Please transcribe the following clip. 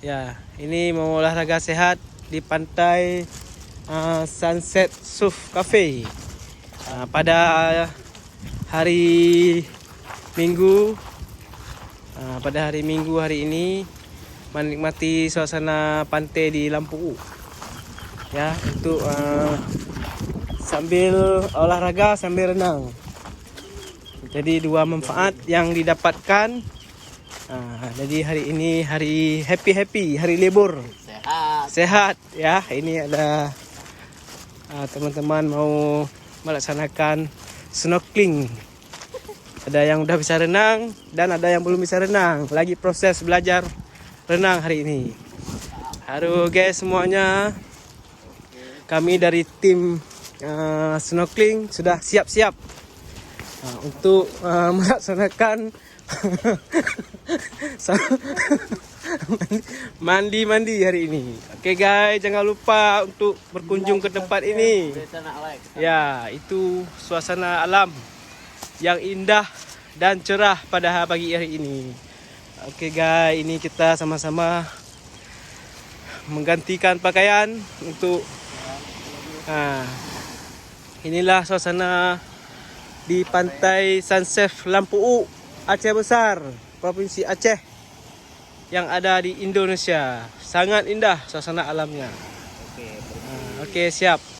Ya, ini mau olahraga sehat di pantai Sunset Surf Cafe. Pada hari Minggu, hari ini menikmati suasana pantai di Lampu U. Ya, untuk sambil olahraga sambil renang. Jadi dua manfaat yang didapatkan. Jadi hari ini hari happy, hari libur. Sehat ya. Ini ada teman-teman mau melaksanakan snorkeling. Ada yang udah bisa renang dan ada yang belum bisa renang. Lagi proses belajar renang hari ini. Halo guys semuanya. Kami dari tim snorkeling sudah siap-siap untuk melaksanakan mandi hari ini. Oke guys, jangan lupa untuk berkunjung ke tempat ini. Ya, itu suasana alam yang indah dan cerah pada pagi hari ini. Oke guys, ini kita sama-sama menggantikan pakaian untuk inilah suasana di pantai Sunset Lampu U, Aceh Besar, Provinsi Aceh yang ada di Indonesia. Sangat indah suasana alamnya. Oke, siap.